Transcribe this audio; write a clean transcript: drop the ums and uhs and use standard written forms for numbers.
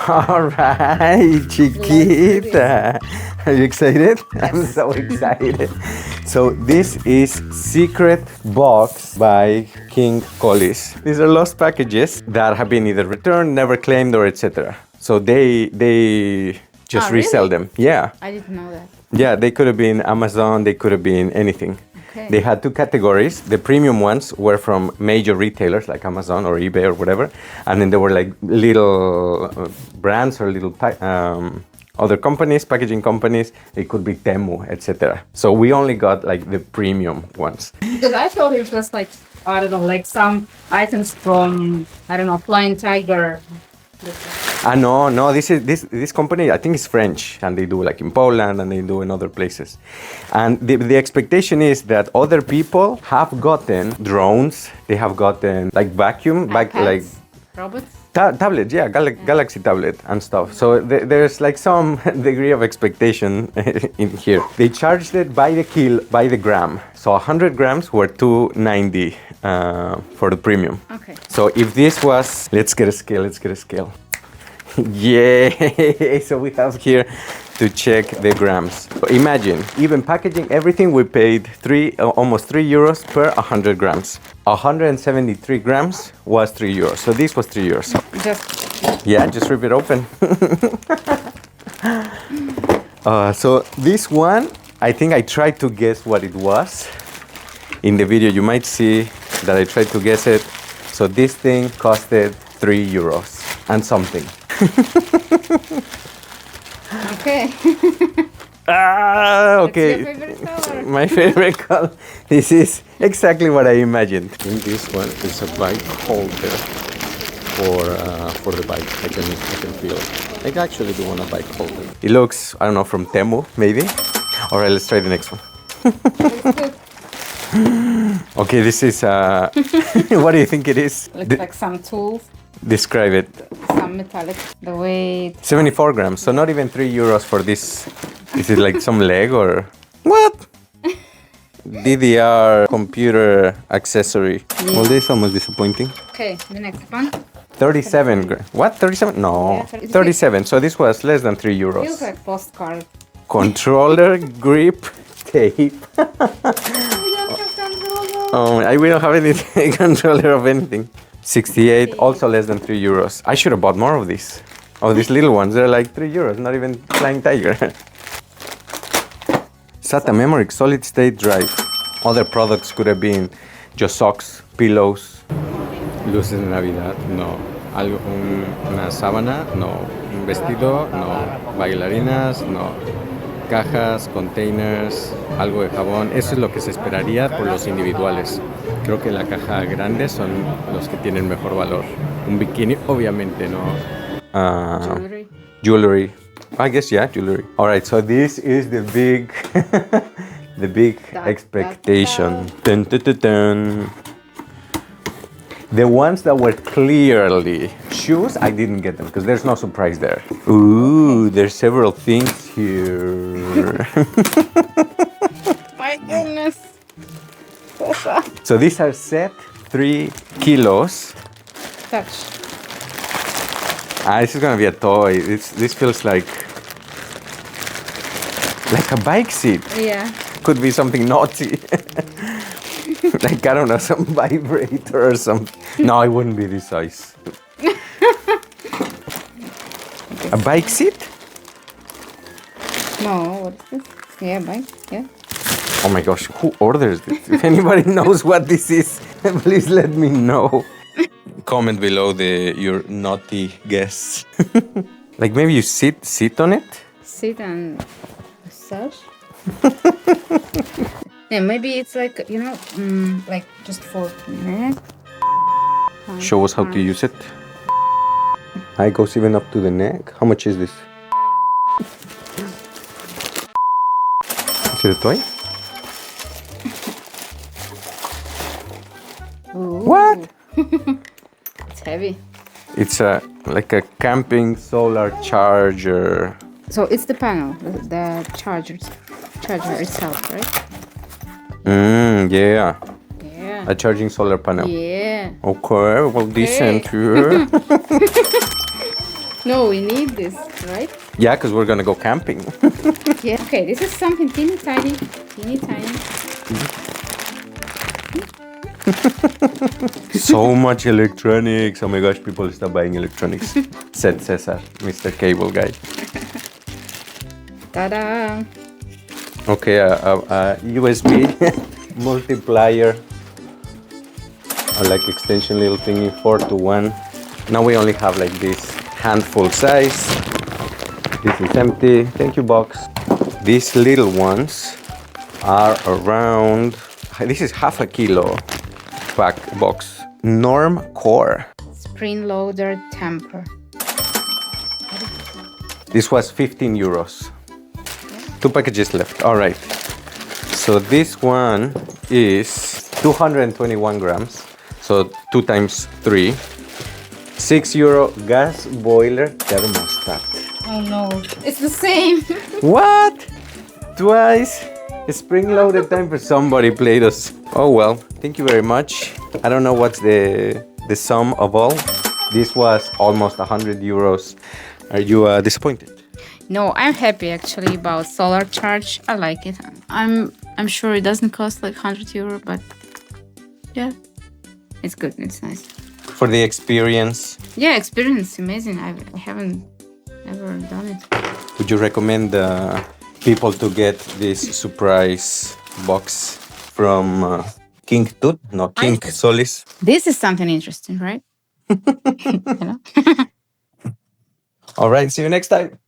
All right, chiquita. Are you excited? Yes. I'm so excited. So this is Secret Box by King Colis. These are lost packages that have been either returned, never claimed, or etc. So they just resell them. Yeah. I didn't know that. Yeah, they could have been Amazon, they could have been anything. Okay. They had two categories. The premium ones were from major retailers like Amazon or eBay or whatever. And then there were like little brands or little other companies, packaging companies. It could be Temu, etc. So we only got like the premium ones. Because I thought it was like, I don't know, like some items from, I don't know, Flying Tiger. No, this company, I think it's French, and they do like in Poland and they do in other places. And the expectation is that other people have gotten drones, they have gotten like vacuum, like robots? Tablets, yeah, Galaxy tablet and stuff. So there's like some degree of expectation in here. They charged it by the gram. So 100 grams were $2.90 for the premium. Okay. So if this was, let's get a scale. Yay! So we have here to check the grams. So imagine, even packaging everything, we paid almost 3 euros per 100 grams. 173 grams was 3 euros. So this was 3 euros. Just rip it open. So this one, I think I tried to guess what it was. In the video, you might see that I tried to guess it. So this thing costed 3 euros and something. Okay. Okay. What's your favorite color? My favorite color. This is exactly what I imagined. I think this one is a bike holder for the bike. I can feel it. I actually do want a bike holder. It looks, I don't know, from Temu maybe. All right, let's try the next one. Okay, this is what do you think it is? Looks like some tools. Describe it. Some metallic. The weight. 74 grams, so not even 3 euros for this. Is it like some leg or what? DDR computer accessory. Yeah. Well, this is almost disappointing. Okay, the next one. 37 grams. What? 37? No. Yeah, 37. So this was less than 3 euros. Feels like postcard. Controller grip tape. Oh, we don't have any controller of anything. 68, also less than 3 euros. I should have bought more of these. Oh, these little ones, they're like 3 euros, not even Flying Tiger. SATA memory, solid state drive. Other products could have been just socks, pillows. Luces de Navidad, no. Una sábana, no. Un vestido, no. Bailarinas, no. Cajas, containers, algo de jabón. Eso es lo que se esperaría por los individuales. Creo que la caja grande son los que tienen mejor valor. Un bikini, obviamente, no. Jewelry. I guess, yeah, jewelry. All right, so this is the big, the big expectation. Dun, dun, dun, dun. The ones that were clearly shoes, I didn't get them because there's no surprise there. Ooh, there's several things here. My goodness. So these are set 3 kilos. Touch. This is gonna be a toy. This feels like a bike seat. Yeah. Could be something naughty. Like, I don't know, some vibrator or something. No, it wouldn't be this size. A bike seat? No, what is this? Yeah, bike, yeah. Oh my gosh, who orders this? If anybody knows what this is, please let me know. Comment below your naughty guess. Like maybe you sit on it? Sit and massage? Yeah, maybe it's like, you know, like just for neck. Show us how to use it. It goes even up to the neck. How much is this? Is it a toy? Ooh. What? It's heavy. It's like a camping solar charger. So it's the panel, the charger itself, right? Yeah. Yeah. A charging solar panel. Yeah. Okay, well, decent here. No, we need this, right? Yeah, because we're gonna go camping. Yeah. Okay, this is something teeny tiny, teeny tiny. So much electronics. Oh my gosh, people stop buying electronics. Said Cesar, Mr. Cable Guy. Ta-da! Okay, a USB multiplier. I like extension little thingy, 4-to-1. Now we only have like this handful size. This is empty. Thank you, box. These little ones are around. This is half a kilo pack box. Norm Core. Spring loader temper. This was 15 euros. 2 packages left. All right. So this one is 221 grams. So 2 times 3. 6 euro gas boiler thermostat. Oh no, it's the same. What? Twice? Spring-loaded time for somebody played us. Oh well, thank you very much. I don't know what's the sum of all. This was almost 100 euros. Are you disappointed? No, I'm happy actually about solar charge. I like it. I'm sure it doesn't cost like 100 euro, but yeah, it's good. It's nice. For the experience, Yeah, experience amazing. I haven't ever done it. would you recommend people to get this surprise box from King Tut? No, King Solis. This is something interesting, right? You know? All right, see you next time.